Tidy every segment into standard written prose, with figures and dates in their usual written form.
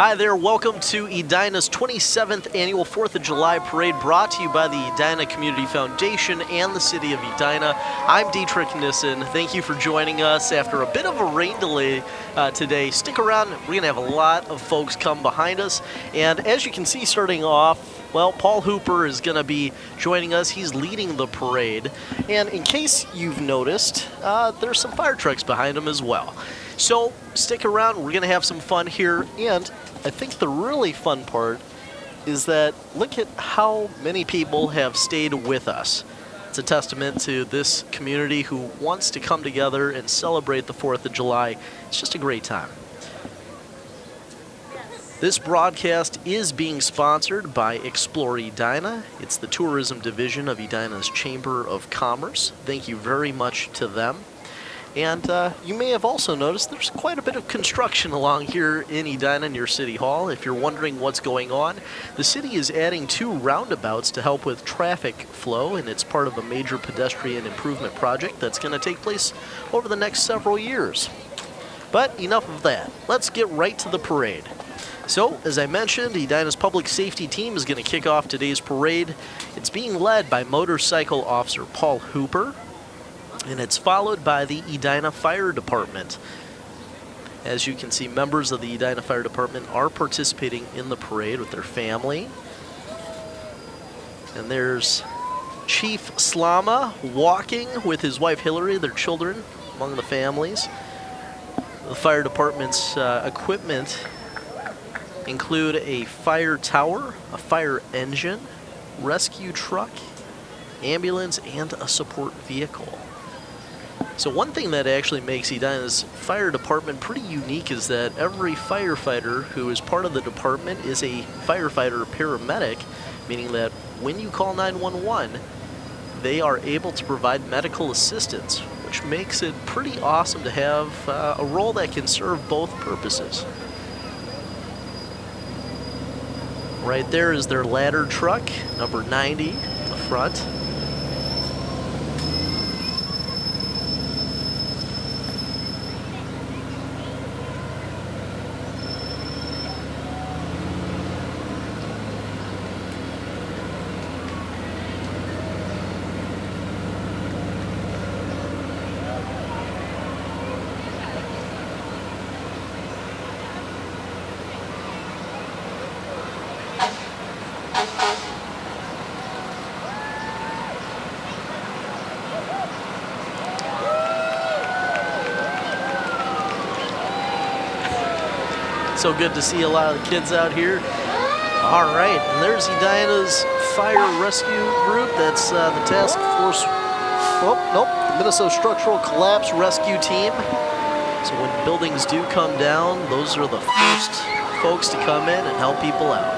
Hi there, welcome to Edina's 27th Annual 4th of July Parade, brought to you by the Edina Community Foundation and the City of Edina. I'm Dietrich Nissen. Thank you for joining us after a bit of a rain delay today. Stick around, we're going to have a lot of folks come behind us. And as you can see, starting off, well, Paul Hooper is going to be joining us. He's leading the parade. And in case you've noticed, there's some fire trucks behind him as well. So stick around, we're going to have some fun here. And I think the really fun part is that look at how many people have stayed with us. It's a testament to this community who wants to come together and celebrate the 4th of July. It's just a great time. This broadcast is being sponsored by Explore Edina. It's the tourism division of Edina's Chamber of Commerce. Thank you very much to them. And you may have also noticed there's quite a bit of construction along here in Edina near City Hall. If you're wondering what's going on, the city is adding 2 roundabouts to help with traffic flow, and it's part of a major pedestrian improvement project that's going to take place over the next several years. But enough of that. Let's get right to the parade. So, as I mentioned, Edina's public safety team is going to kick off today's parade. It's being led by Motorcycle Officer Paul Hooper, and it's followed by the Edina Fire Department. As you can see, members of the Edina Fire Department are participating in the parade with their family. And there's Chief Slama walking with his wife Hillary, their children, among the families. The fire department's equipment include a fire tower, a fire engine, rescue truck, ambulance, and a support vehicle. So one thing that actually makes Edina's fire department pretty unique is that every firefighter who is part of the department is a firefighter paramedic, meaning that when you call 911, they are able to provide medical assistance, which makes it pretty awesome to have a role that can serve both purposes. Right there is their ladder truck, number 90 in the front. So good to see a lot of the kids out here. All right, and there's Edina's Fire Rescue Group. That's the task force, the Minnesota Structural Collapse Rescue Team. So when buildings do come down, those are the first folks to come in and help people out.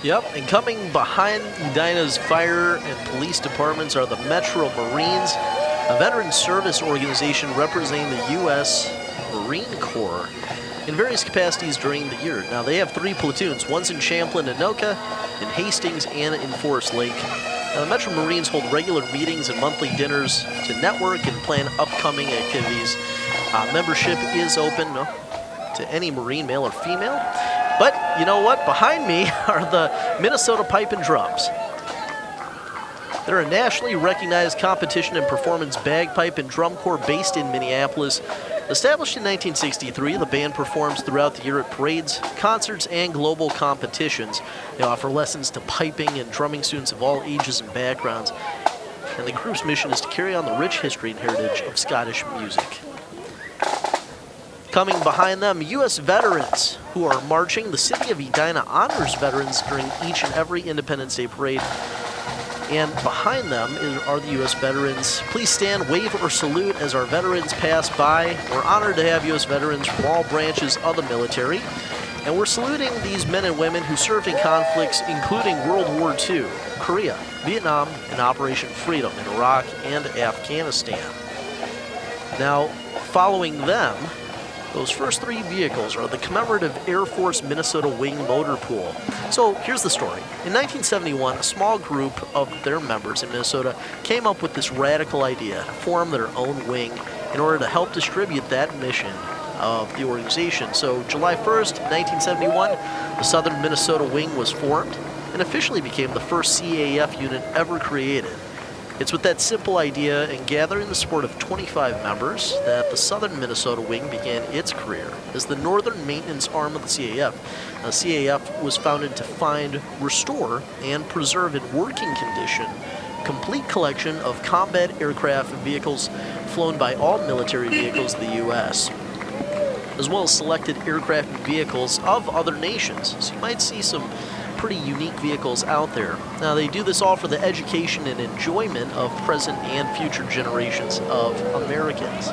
Yep, and coming behind Edina's fire and police departments are the Metro Marines, a veteran service organization representing the U.S. Marine Corps in various capacities during the year. Now, they have 3 platoons. One's in Champlin, Anoka, in Hastings, and in Forest Lake. Now, the Metro Marines hold regular meetings and monthly dinners to network and plan upcoming activities. Membership is open to any Marine, male or female. But you know what? Behind me are the Minnesota Pipe and Drums. They're a nationally recognized competition and performance bagpipe and drum corps based in Minneapolis. Established in 1963, the band performs throughout the year at parades, concerts, and global competitions. They offer lessons to piping and drumming students of all ages and backgrounds. And the group's mission is to carry on the rich history and heritage of Scottish music. Coming behind them, U.S. veterans who are marching. The city of Edina honors veterans during each and every Independence Day parade. And behind them are the U.S. veterans. Please stand, wave, or salute as our veterans pass by. We're honored to have U.S. veterans from all branches of the military. And we're saluting these men and women who served in conflicts including World War II, Korea, Vietnam, and Operation Freedom in Iraq and Afghanistan. Now, following them, those first three vehicles are the commemorative Air Force Minnesota Wing Motor Pool. So here's the story. In 1971, a small group of their members in Minnesota came up with this radical idea to form their own wing in order to help distribute that mission of the organization. So July 1st, 1971, the Southern Minnesota Wing was formed and officially became the first CAF unit ever created. It's with that simple idea and gathering the support of 25 members that the Southern Minnesota Wing began its career as the northern maintenance arm of the CAF. Now, CAF was founded to find, restore, and preserve in working condition complete collection of combat aircraft and vehicles flown by all military vehicles of the U.S., as well as selected aircraft and vehicles of other nations. So you might see some pretty unique vehicles out there. Now, they do this all for the education and enjoyment of present and future generations of Americans.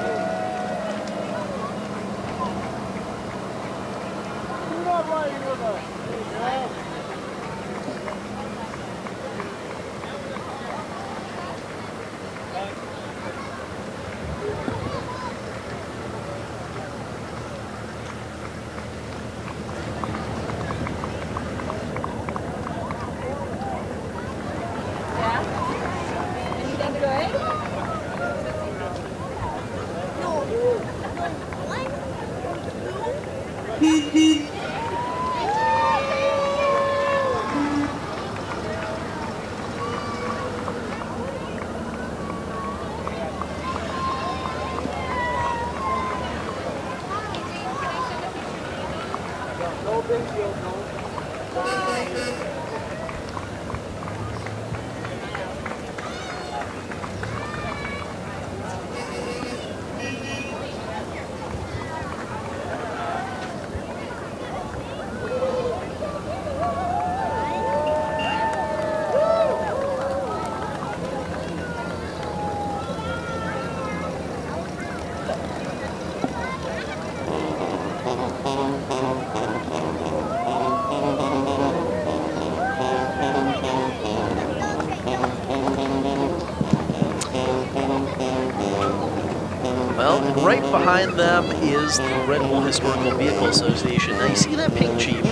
Right behind them is the Red Bull Historical Vehicle Association. Now, you see that pink Jeep?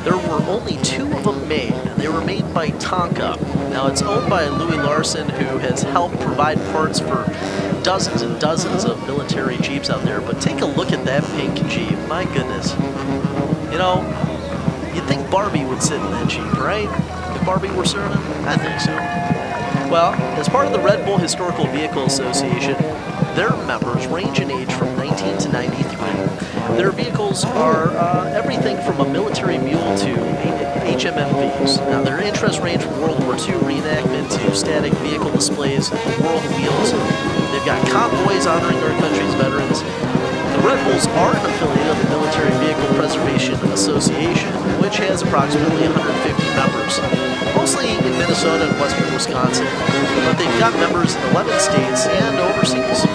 There were only 2 of them made, and they were made by Tonka. Now, it's owned by Louis Larson, who has helped provide parts for dozens and dozens of military Jeeps out there. But take a look at that pink Jeep. My goodness. You know, you'd think Barbie would sit in that Jeep, right? If Barbie were serving? I think so. Well, as part of the Red Bull Historical Vehicle Association, their members range in age from 19 to 93. Their vehicles are everything from a military mule to HMMVs. Now, their interests range from World War II reenactment to static vehicle displays at the World Wheels. They've got convoys honoring our country's veterans. The Red Bulls are an affiliate of the Military Vehicle Preservation Association, which has approximately 150 members, mostly in Minnesota and western Wisconsin, but they've got members in 11 states and overseas.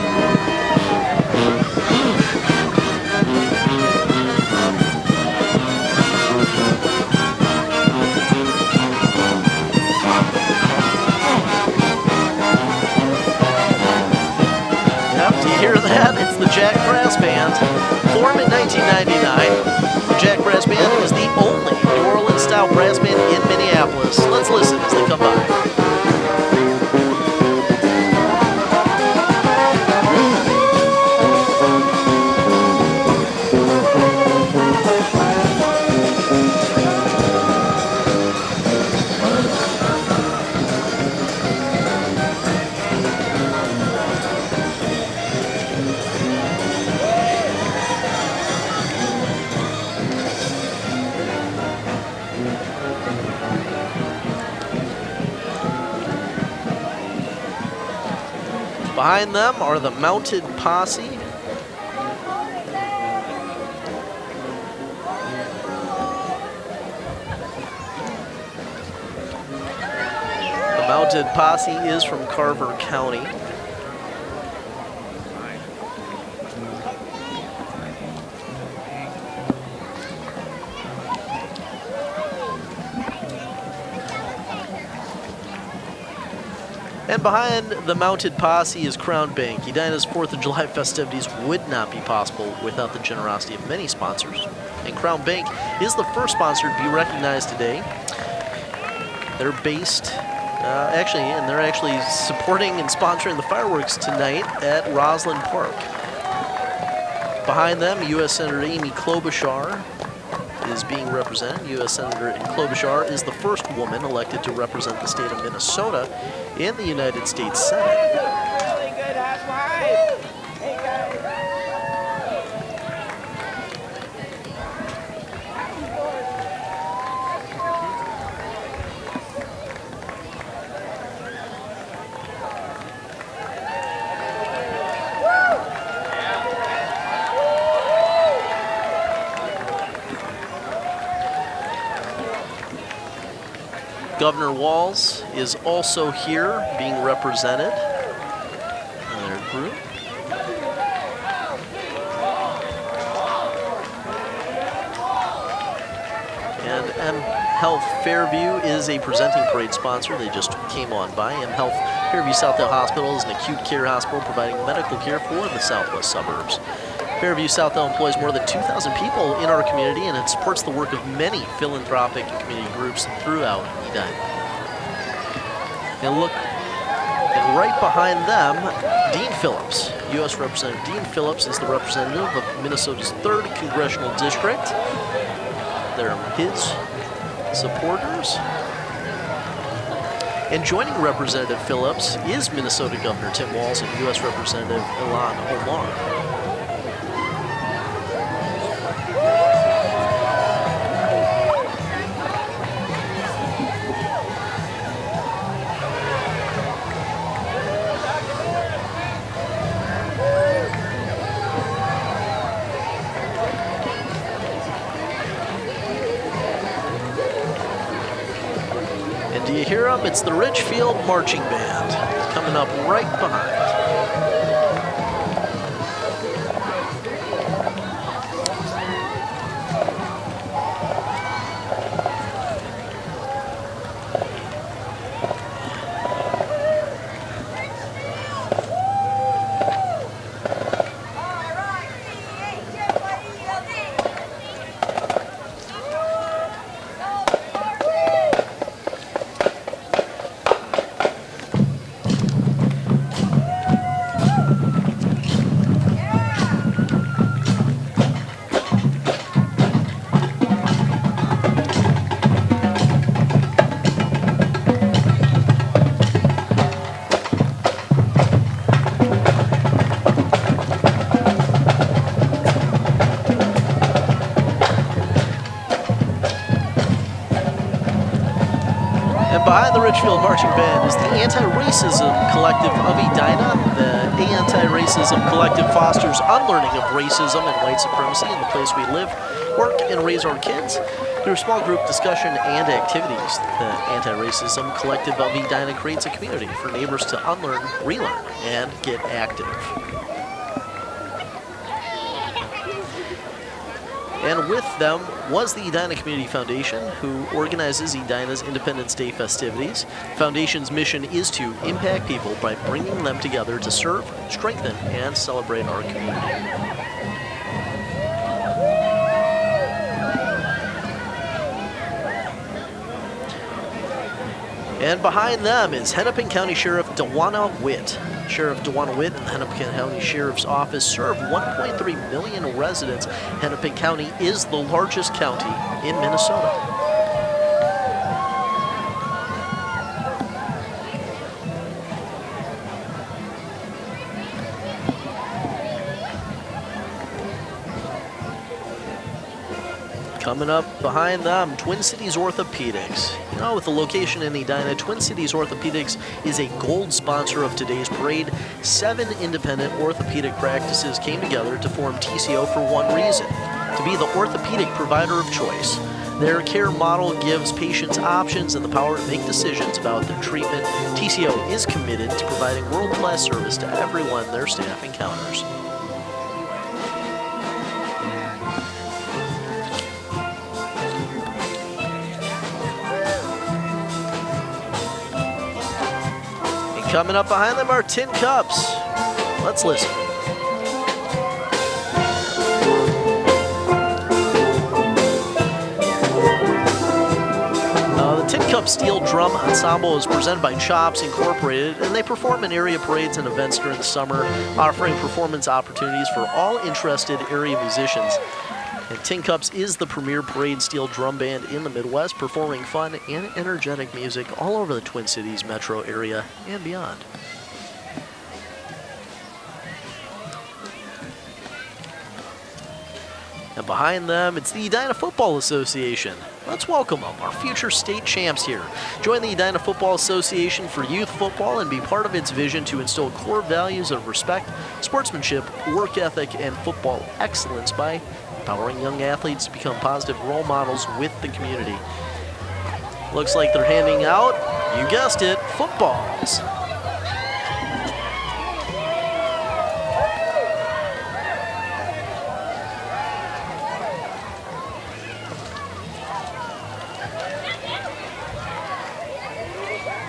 Do you hear that? It's the Jack Brass Band. Formed in 1999, the Jack Brass Band is the only New Orleans-style brass band in Minneapolis. Let's listen as they come by. Behind them are the Mounted Posse. The Mounted Posse is from Carver County. And behind the Mounted Posse is Crown Bank. Edina's 4th of July festivities would not be possible without the generosity of many sponsors. And Crown Bank is the first sponsor to be recognized today. They're based, they're actually supporting and sponsoring the fireworks tonight at Roslyn Park. Behind them, U.S. Senator Amy Klobuchar is being represented. U.S. Senator Klobuchar is the first woman elected to represent the state of Minnesota in the United States Senate. Really good housewife. Hey guys. Governor Walz is also here being represented in their group. And M Health Fairview is a presenting parade sponsor. They just came on by. M Health Fairview Southdale Hospital is an acute care hospital providing medical care for the southwest suburbs. Fairview Southdale employs more than 2,000 people in our community, and it supports the work of many philanthropic and community groups throughout Edina. And look, and right behind them, Dean Phillips. U.S. Representative Dean Phillips is the representative of Minnesota's 3rd Congressional District. They're his supporters. And joining Representative Phillips is Minnesota Governor Tim Walz and U.S. Representative Ilhan Omar. Do you hear them? It's the Richfield Marching Band coming up right behind. Behind the Richfield Marching Band is the Anti-Racism Collective of Edina. The Anti-Racism Collective fosters unlearning of racism and white supremacy in the place we live, work, and raise our kids. Through small group discussion and activities, the Anti-Racism Collective of Edina creates a community for neighbors to unlearn, relearn, and get active. And with them was the Edina Community Foundation, who organizes Edina's Independence Day festivities. The Foundation's mission is to impact people by bringing them together to serve, strengthen, and celebrate our community. And behind them is Hennepin County Sheriff Dewana Witt. Sheriff Dewana Witt and the Hennepin County Sheriff's Office serve 1.3 million residents. Hennepin County is the largest county in Minnesota. Coming up behind them, Twin Cities Orthopedics. You know, with the location in Edina, Twin Cities Orthopedics is a gold sponsor of today's parade. 7 independent orthopedic practices came together to form TCO for one reason: to be the orthopedic provider of choice. Their care model gives patients options and the power to make decisions about their treatment. TCO is committed to providing world-class service to everyone their staff encounters. Coming up behind them are Tin Cups. Let's listen. The Tin Cup Steel Drum Ensemble is presented by Chops Incorporated, and they perform in area parades and events during the summer, offering performance opportunities for all interested area musicians. And Tin Cups is the premier parade steel drum band in the Midwest, performing fun and energetic music all over the Twin Cities metro area and beyond. And behind them, it's the Edina Football Association. Let's welcome them, our future state champs here. Join the Edina Football Association for youth football and be part of its vision to instill core values of respect, sportsmanship, work ethic, and football excellence by empowering young athletes to become positive role models with the community. Looks like they're handing out, you guessed it, footballs.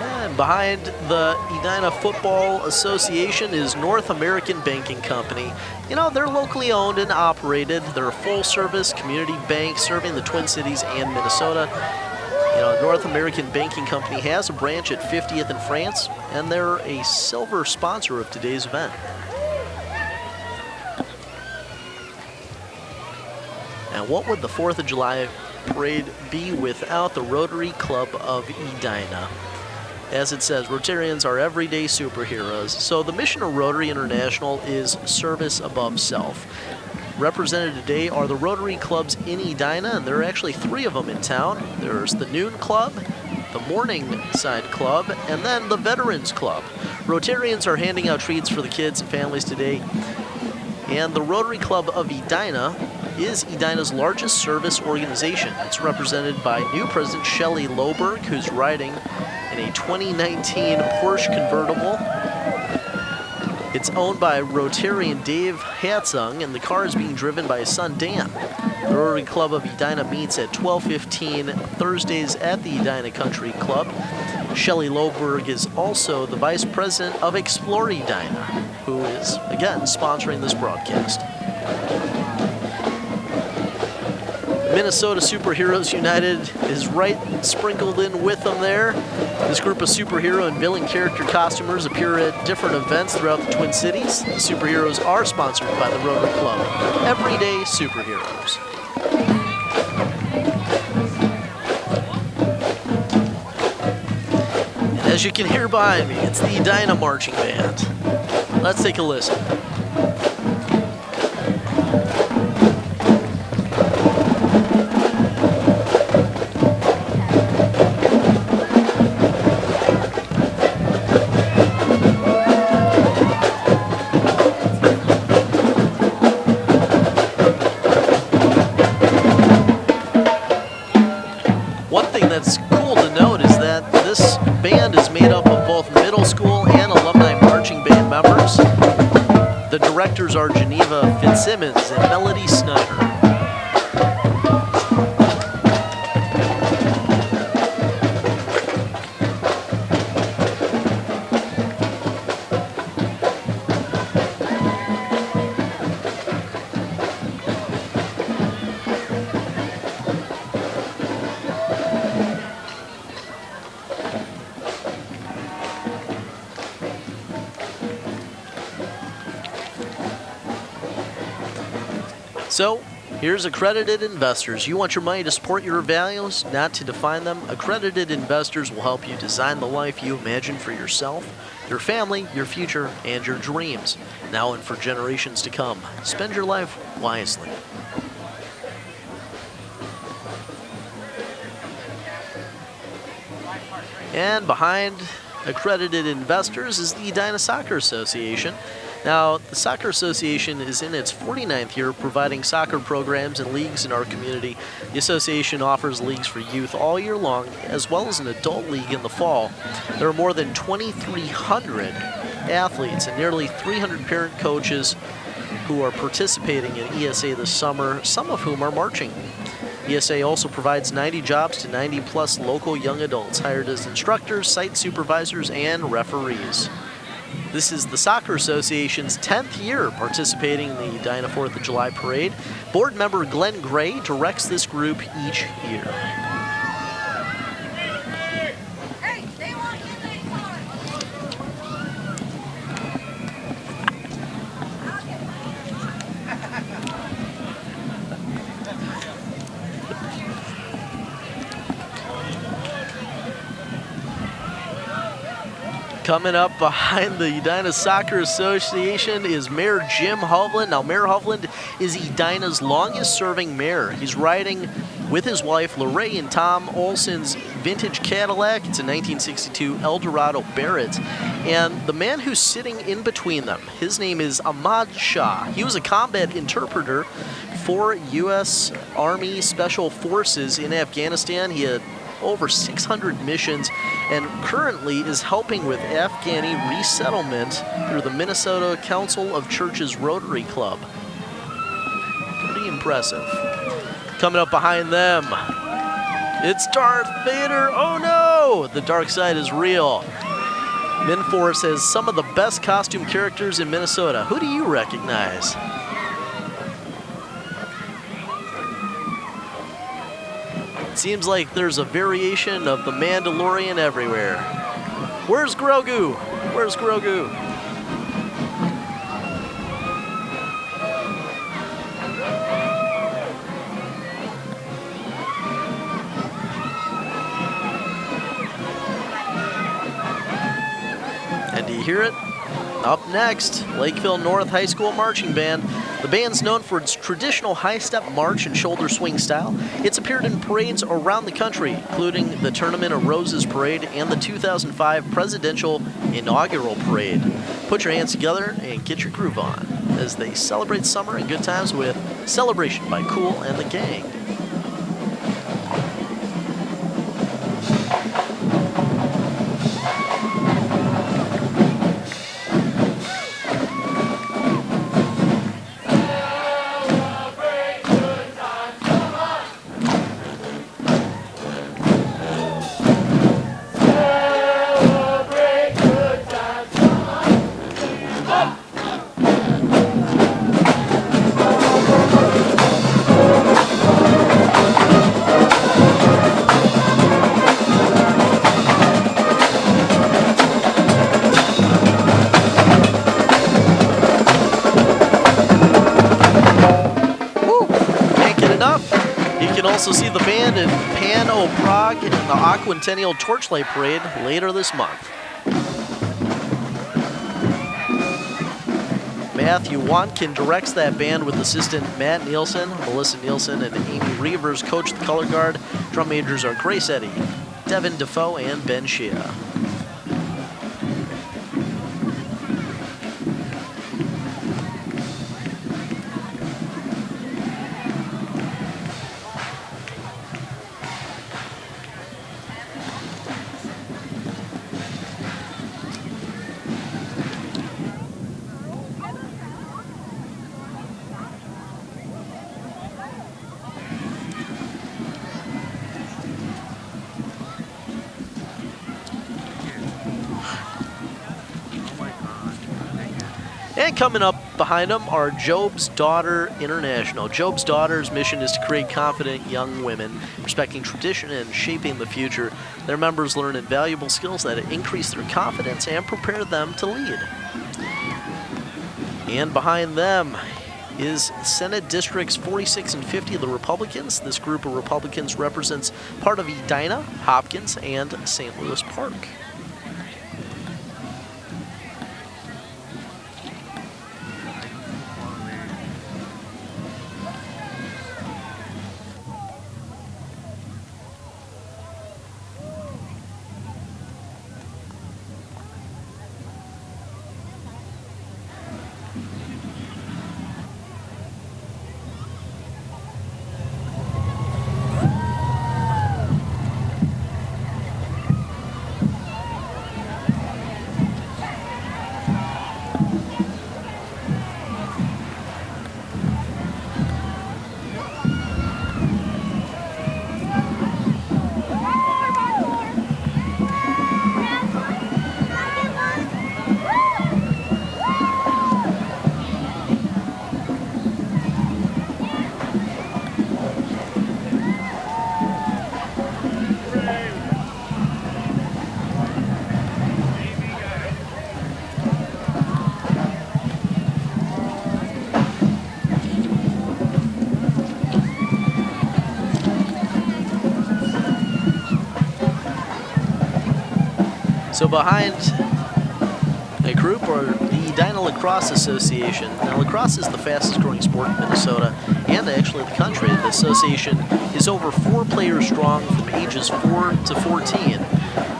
And behind the Edina Football Association is North American Banking Company. You know, they're locally owned and operated. They're a full-service community bank serving the Twin Cities and Minnesota. You know, North American Banking Company has a branch at 50th in France, and they're a silver sponsor of today's event. And what would the 4th of July parade be without the Rotary Club of Edina? As it says, Rotarians are everyday superheroes. So the mission of Rotary International is service above self. Represented today are the Rotary clubs in Edina, and there are actually 3 of them in town. There's the Noon Club, the Morningside Club, and then the Veterans Club. Rotarians are handing out treats for the kids and families today. And the Rotary Club of Edina is Edina's largest service organization. It's represented by new president Shelley Loberg, who's riding in a 2019 Porsche convertible. It's owned by Rotarian Dave Hatzung, and the car is being driven by his son Dan. The Rotary Club of Edina meets at 12:15 Thursdays at the Edina Country Club. Shelley Loberg is also the vice president of Explore Edina, who is, again, sponsoring this broadcast. Minnesota Superheroes United is right sprinkled in with them there. This group of superhero and villain character costumers appear at different events throughout the Twin Cities. The superheroes are sponsored by the Rotary Club. Everyday superheroes. And as you can hear behind me, it's the Edina Marching Band. Let's take a listen. That's cool to note is that this band is made up of both middle school and alumni marching band members. The directors are Geneva Fitzsimmons and Melody Snyder. So, here's accredited investors. You want your money to support your values, not to define them. Accredited investors will help you design the life you imagine for yourself, your family, your future, and your dreams, now and for generations to come. Spend your life wisely. And behind accredited investors is the Edina Soccer Association. Now, the Soccer Association is in its 49th year providing soccer programs and leagues in our community. The association offers leagues for youth all year long, as well as an adult league in the fall. There are more than 2,300 athletes and nearly 300 parent coaches who are participating in ESA this summer, some of whom are marching. ESA also provides 90 jobs to 90-plus local young adults hired as instructors, site supervisors, and referees. This is the Soccer Association's 10th year participating in the Edina 4th of July Parade. Board member Glenn Gray directs this group each year. Coming up behind the Edina Soccer Association is Mayor Jim Hovland. Now, Mayor Hovland is Edina's longest-serving mayor. He's riding with his wife, Lorraine, and Tom Olson's vintage Cadillac. It's a 1962 Eldorado Barrett. And the man who's sitting in between them, his name is Ahmad Shah. He was a combat interpreter for U.S. Army Special Forces in Afghanistan. He had over 600 missions and currently is helping with Afghani resettlement through the Minnesota Council of Churches Rotary Club. Pretty impressive. Coming up behind them, it's Darth Vader. Oh no, the dark side is real. Minforce has some of the best costume characters in Minnesota. Who do you recognize? Seems like there's a variation of the Mandalorian everywhere. Where's Grogu? Where's Grogu? And do you hear it? Up next, Lakeville North High School Marching Band. The band's known for its traditional high-step march and shoulder swing style. It's appeared in parades around the country, including the Tournament of Roses Parade and the 2005 Presidential Inaugural Parade. Put your hands together and get your groove on as they celebrate summer and good times with Celebration by Kool and the Gang. Also see the band in Pan O Prague in the Aquatennial Torchlight Parade later this month. Matthew Wankin directs that band with assistant Matt Nielsen, Melissa Nielsen, and Amy Reavers coach the color guard. Drum majors are Grace Eddy, Devin Defoe, and Ben Shea. And coming up behind them are Job's Daughter International. Job's Daughter's mission is to create confident young women, respecting tradition and shaping the future. Their members learn invaluable skills that increase their confidence and prepare them to lead. And behind them is Senate Districts 46 and 50 of the Republicans. This group of Republicans represents part of Edina, Hopkins, and St. Louis Park. So behind a group are the Edina Lacrosse Association. Now, lacrosse is the fastest growing sport in Minnesota and actually the country. The association is over 4 players strong from ages 4 to 14.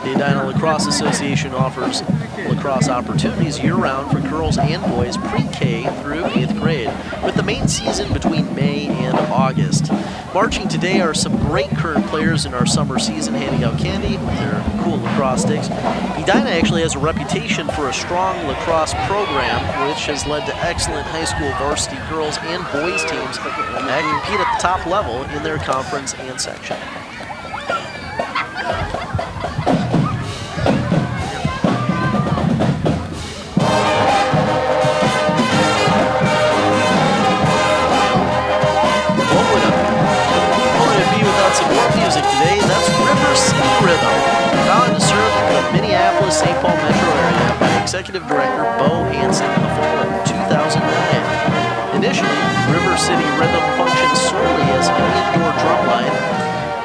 The Edina Lacrosse Association offers lacrosse opportunities year-round for girls and boys pre-K through 8th grade, with the main season between May and August. Marching today are some great current players in our summer season handing out candy with their cool lacrosse sticks. Edina actually has a reputation for a strong lacrosse program, which has led to excellent high school varsity girls and boys teams that compete at the top level in their conference and section. Some more music today. That's River City Rhythm, founded to serve the Minneapolis-St. Paul metro area by Executive Director Bo Hansen in the fall of 2009. Initially, River City Rhythm functioned solely as an indoor drum line,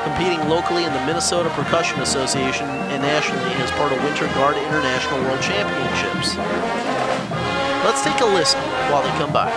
competing locally in the Minnesota Percussion Association and nationally as part of Winter Guard International World Championships. Let's take a listen while they come by.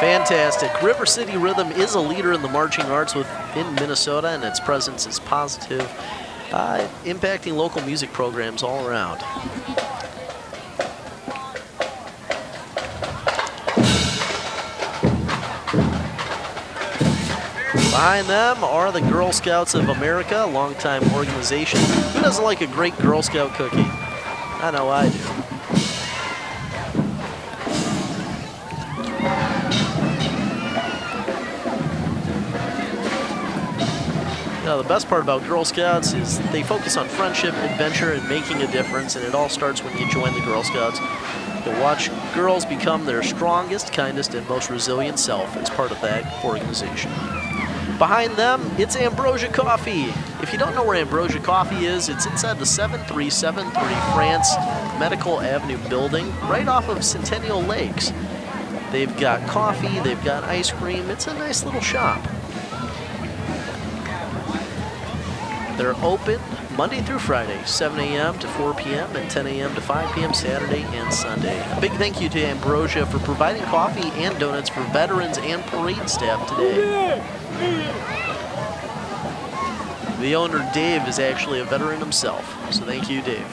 Fantastic. River City Rhythm is a leader in the marching arts within Minnesota, and its presence is positive, impacting local music programs all around. Behind them are the Girl Scouts of America, a longtime organization. Who doesn't like a great Girl Scout cookie? I know I do. Now, the best part about Girl Scouts is they focus on friendship, adventure, and making a difference, and it all starts when you join the Girl Scouts. You'll watch girls become their strongest, kindest, and most resilient self as part of that organization. Behind them, it's Ambrosia Coffee. If you don't know where Ambrosia Coffee is, it's inside the 7373 France Medical Avenue building, right off of Centennial Lakes. They've got coffee, they've got ice cream. It's a nice little shop. They're open Monday through Friday, 7 a.m. to 4 p.m. and 10 a.m. to 5 p.m. Saturday and Sunday. A big thank you to Ambrosia for providing coffee and donuts for veterans and parade staff today. The owner, Dave, is actually a veteran himself, so thank you, Dave.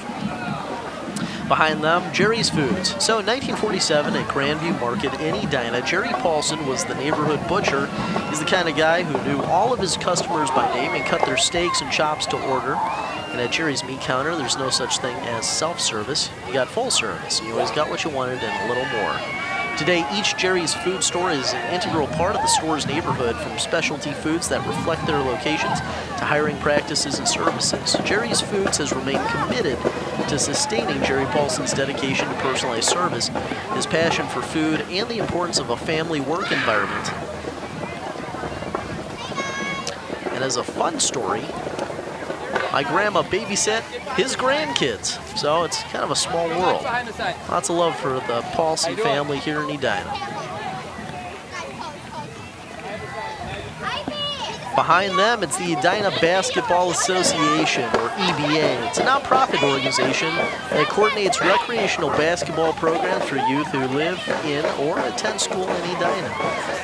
Behind them, Jerry's Foods. So in 1947 at Grandview Market in Edina, Jerry Paulson was the neighborhood butcher. He's the kind of guy who knew all of his customers by name and cut their steaks and chops to order. And at Jerry's meat counter, there's no such thing as self-service. You got full service. You always got what you wanted and a little more. Today, each Jerry's food store is an integral part of the store's neighborhood, from specialty foods that reflect their locations to hiring practices and services. Jerry's Foods has remained committed to sustaining Jerry Paulson's dedication to personalized service, his passion for food, and the importance of a family work environment. And as a fun story, my grandma babysat his grandkids, so it's kind of a small world. Lots of love for the Paulson family here in Edina. Behind them, it's the Edina Basketball Association, or EBA. It's a nonprofit organization that coordinates recreational basketball programs for youth who live in or attend school in Edina.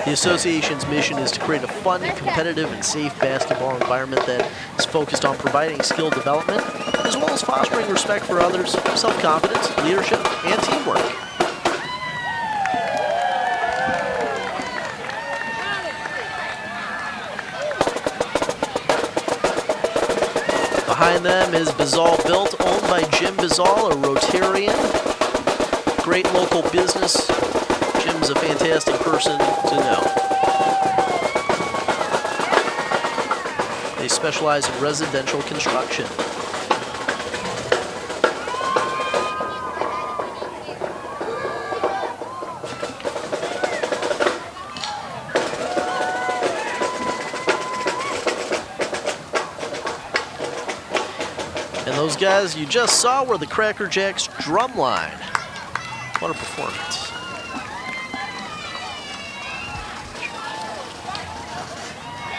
The association's mission is to create a fun, competitive, and safe basketball environment that is focused on providing skill development, as well as fostering respect for others, self-confidence, leadership, and teamwork. Behind them is Bazal Built, owned by Jim Bazal, a Rotarian. Great local business. Jim's a fantastic person to know. They specialize in residential construction. Those guys you just saw were the Cracker Jacks Drumline. What a performance.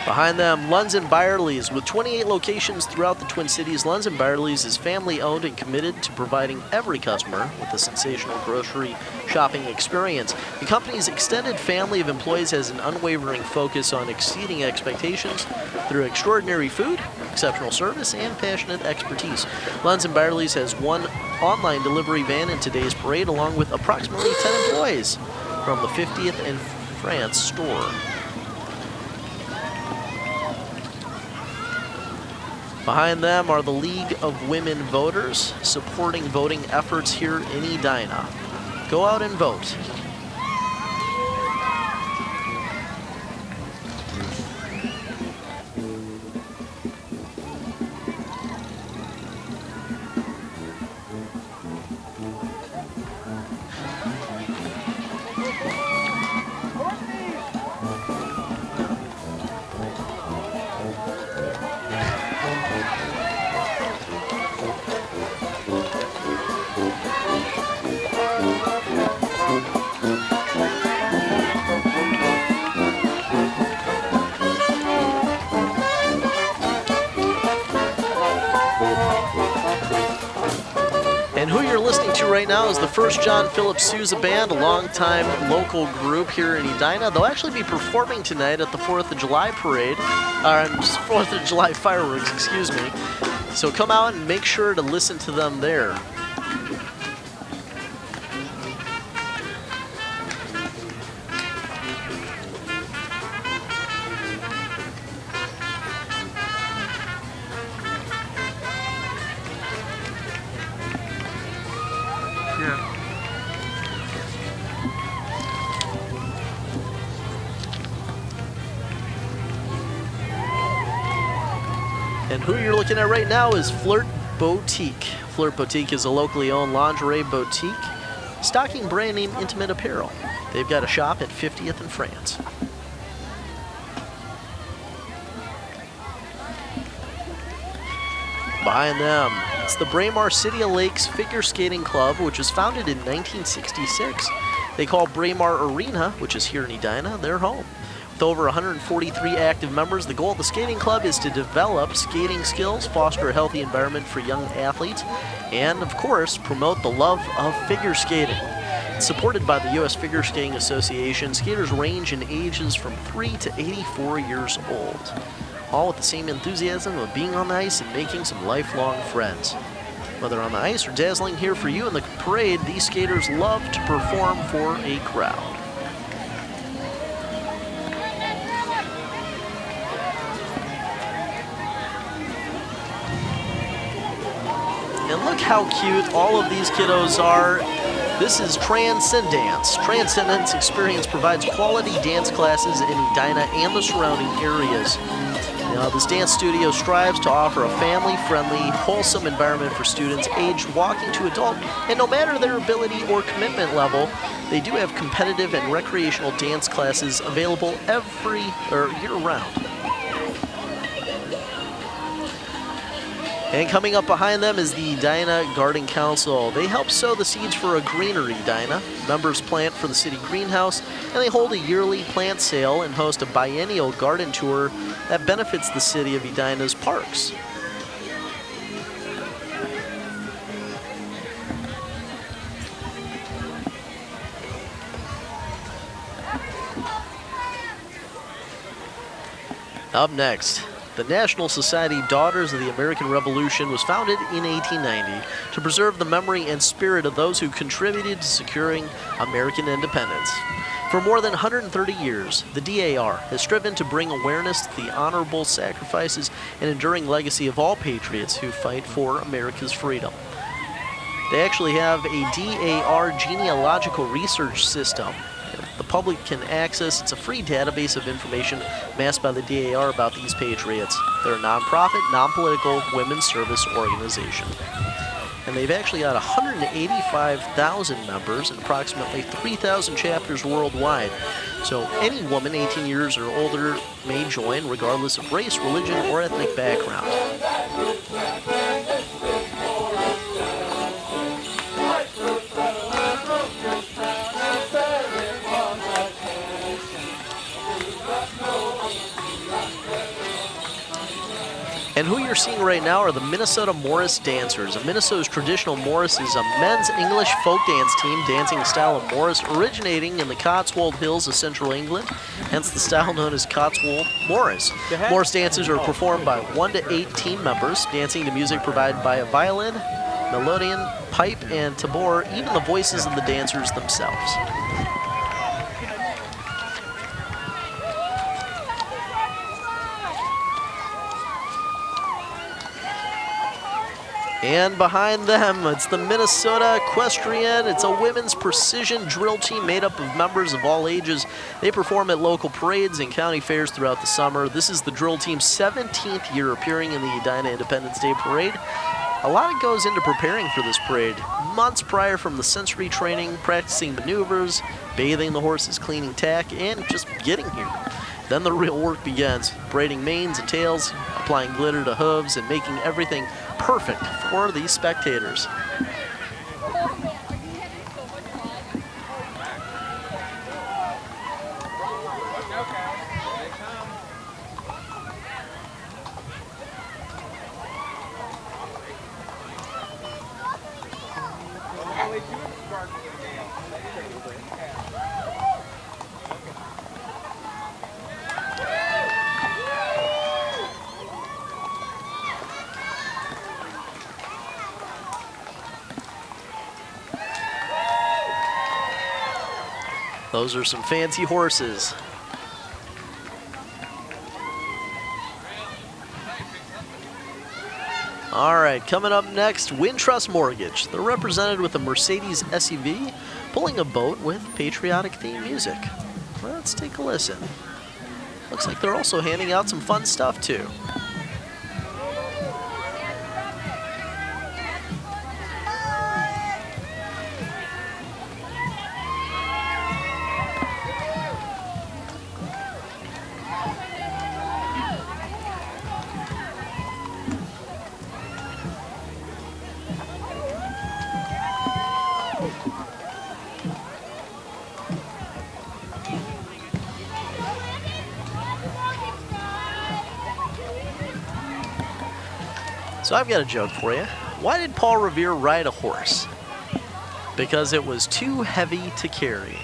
Behind them, Lunds & Byerly's. With 28 locations throughout the Twin Cities, Lunds & Byerly's is family-owned and committed to providing every customer with a sensational grocery shopping experience. The company's extended family of employees has an unwavering focus on exceeding expectations through extraordinary food, exceptional service, and passionate expertise. Lunds & Byerly's has one online delivery van in today's parade, along with approximately 10 employees from the 50th and France store. Behind them are the League of Women Voters, supporting voting efforts here in Edina. Go out and vote. And who you're listening to right now is the First John Philip Sousa Band, a longtime local group here in Edina. They'll actually be performing tonight at the 4th of July parade, 4th of July fireworks, excuse me. So come out and make sure to listen to them there. And who you're looking at right now is Flirt Boutique. Flirt Boutique is a locally owned lingerie boutique stocking brand name intimate apparel. They've got a shop at 50th and France. Behind them, it's the Braemar City of Lakes Figure Skating Club, which was founded in 1966. They call Braemar Arena, which is here in Edina, their home. With over 143 active members, the goal of the skating club is to develop skating skills, foster a healthy environment for young athletes, and, of course, promote the love of figure skating. It's supported by the U.S. Figure Skating Association. Skaters range in ages from 3 to 84 years old, all with the same enthusiasm of being on the ice and making some lifelong friends. Whether on the ice or dazzling here for you in the parade, these skaters love to perform for a crowd. And look how cute all of these kiddos are. This is Transcendence. Transcendence Experience provides quality dance classes in Edina and the surrounding areas. Now, this dance studio strives to offer a family-friendly, wholesome environment for students aged walking to adult, and no matter their ability or commitment level, they do have competitive and recreational dance classes available year-round. And coming up behind them is the Edina Garden Council. They help sow the seeds for a greener Edina. Members plant for the city greenhouse, and they hold a yearly plant sale and host a biennial garden tour that benefits the city of Edina's parks. Up next, the National Society Daughters of the American Revolution was founded in 1890 to preserve the memory and spirit of those who contributed to securing American independence. For more than 130 years, the DAR has striven to bring awareness to the honorable sacrifices and enduring legacy of all patriots who fight for America's freedom. They actually have a DAR genealogical research system the public can access. It's a free database of information amassed by the DAR about these patriots. They're a nonprofit, non-political women's service organization. And they've actually got 185,000 members and approximately 3,000 chapters worldwide. So any woman 18 years or older may join regardless of race, religion, or ethnic background. And who you're seeing right now are the Minnesota Morris Dancers. Minnesota's traditional Morris is a men's English folk dance team dancing the style of Morris, originating in the Cotswold Hills of central England, hence the style known as Cotswold Morris. Morris dances are performed by 1 to 8 team members, dancing to music provided by a violin, melodeon, pipe, and tabor, even the voices of the dancers themselves. And behind them, it's the Minnesota Equestrian. It's a women's precision drill team made up of members of all ages. They perform at local parades and county fairs throughout the summer. This is the drill team's 17th year appearing in the Edina Independence Day Parade. A lot goes into preparing for this parade. Months prior from the sensory training, practicing maneuvers, bathing the horses, cleaning tack, and just getting here. Then the real work begins, braiding manes and tails, applying glitter to hooves, and making everything perfect for these spectators. Those are some fancy horses. All right, coming up next, Wintrust Mortgage. They're represented with a Mercedes SUV, pulling a boat with patriotic theme music. Let's take a listen. Looks like they're also handing out some fun stuff too. So I've got a joke for you. Why did Paul Revere ride a horse? Because it was too heavy to carry.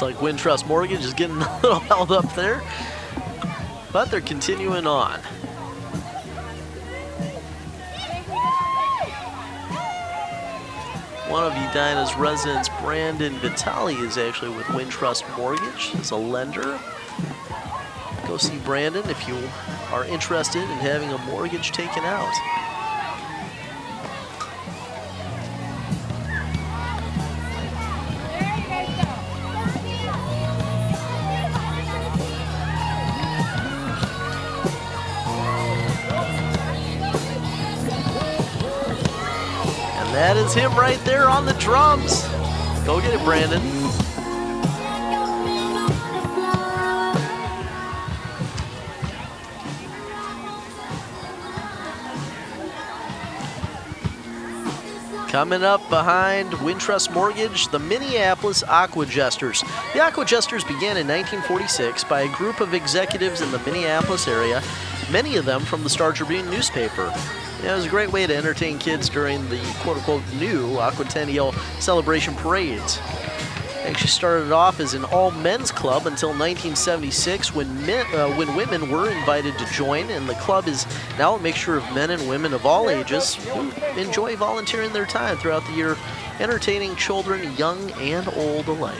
Looks like Wintrust Mortgage is getting a little held up there, but they're continuing on. One of Edina's residents, Brandon Vitale, is actually with Wintrust Mortgage as a lender. Go see Brandon if you are interested in having a mortgage taken out. That is him right there on the drums. Go get it, Brandon. Coming up behind Wintrust Mortgage, the Minneapolis Aqua Jesters. The Aqua Jesters began in 1946 by a group of executives in the Minneapolis area, many of them from the Star Tribune newspaper. It was a great way to entertain kids during the quote-unquote new Aquatennial celebration parades. It actually started off as an all-men's club until 1976 when women were invited to join, and the club is now a mixture of men and women of all ages who enjoy volunteering their time throughout the year, entertaining children, young and old alike.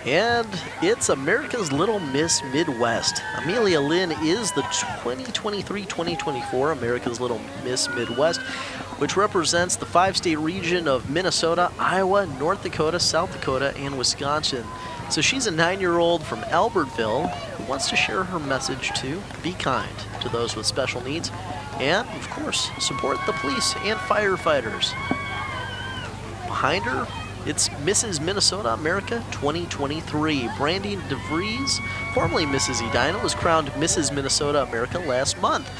And it's America's Little Miss Midwest. Amelia Lynn is the 2023-2024 America's Little Miss Midwest, which represents the 5-state region of Minnesota, Iowa, North Dakota, South Dakota, and Wisconsin. So she's a 9-year-old from Albertville who wants to share her message to be kind to those with special needs and, of course, support the police and firefighters. Behind her, it's Mrs. Minnesota America 2023. Brandy DeVries, formerly Mrs. Edina, was crowned Mrs. Minnesota America last month.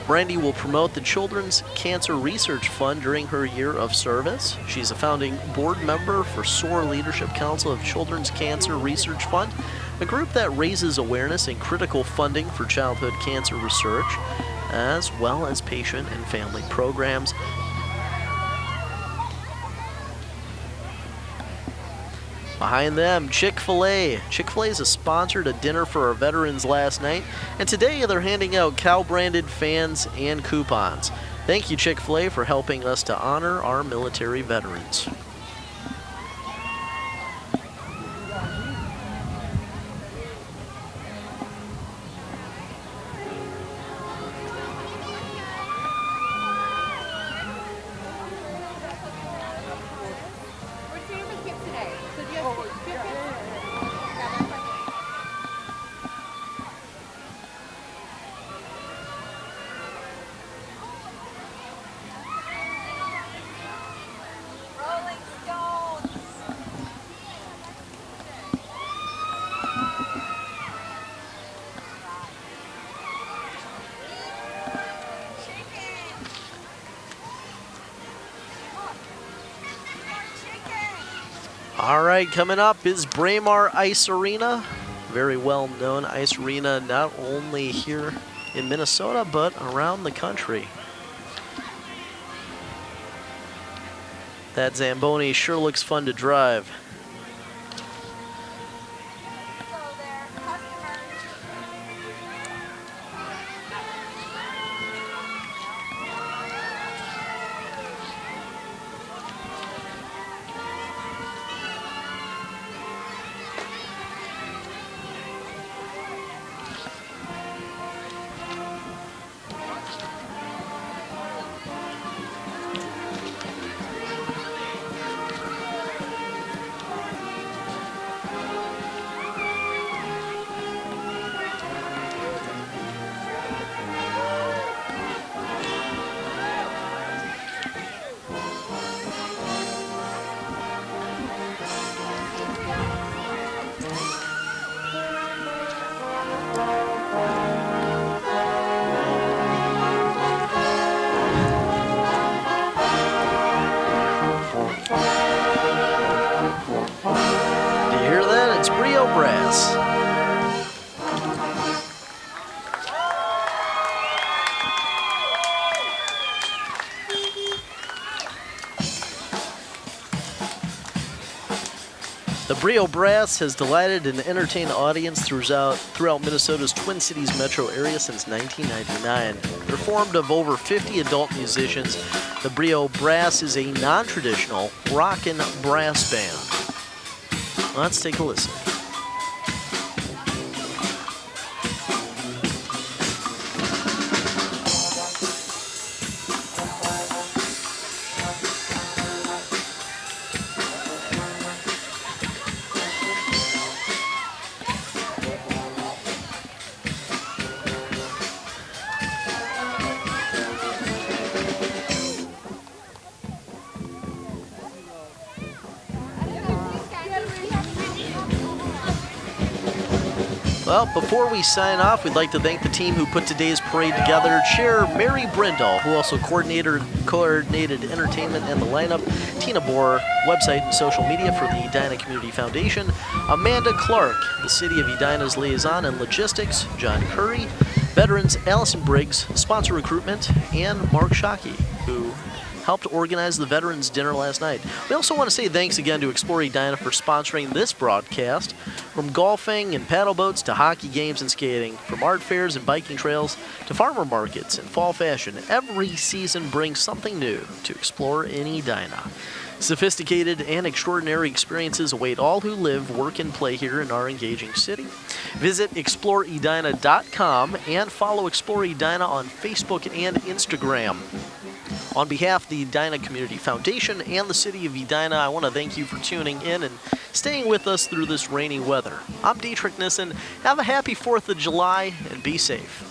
Brandy will promote the Children's Cancer Research Fund during her year of service. She's a founding board member for SOAR Leadership Council of Children's Cancer Research Fund, a group that raises awareness and critical funding for childhood cancer research, as well as patient and family programs. Behind them, Chick-fil-A. Chick-fil-A's sponsored a dinner for our veterans last night, and today they're handing out cow-branded fans and coupons. Thank you, Chick-fil-A, for helping us to honor our military veterans. All right, coming up is Braemar Ice Arena. Very well-known ice arena, not only here in Minnesota, but around the country. That Zamboni sure looks fun to drive. The Brio Brass has delighted and entertained the audience throughout Minnesota's Twin Cities metro area since 1999. They're formed of over 50 adult musicians. The Brio Brass is a non-traditional rock and brass band. Let's take a listen. Well, before we sign off, we'd like to thank the team who put today's parade together. Chair Mary Brindle, who also coordinated entertainment and the lineup. Tina Bohr, website and social media for the Edina Community Foundation. Amanda Clark, the City of Edina's liaison and logistics. John Curry. Veterans Allison Briggs, sponsor recruitment. And Mark Shockey, who helped organize the Veterans Dinner last night. We also want to say thanks again to Explore Edina for sponsoring this broadcast. From golfing and paddle boats to hockey games and skating, from art fairs and biking trails to farmer markets and fall fashion, every season brings something new to explore in Edina. Sophisticated and extraordinary experiences await all who live, work, and play here in our engaging city. Visit exploreedina.com and follow Explore Edina on Facebook and Instagram. On behalf of the Edina Community Foundation and the City of Edina, I want to thank you for tuning in and staying with us through this rainy weather. I'm Dietrich Nissen. Have a happy 4th of July and be safe.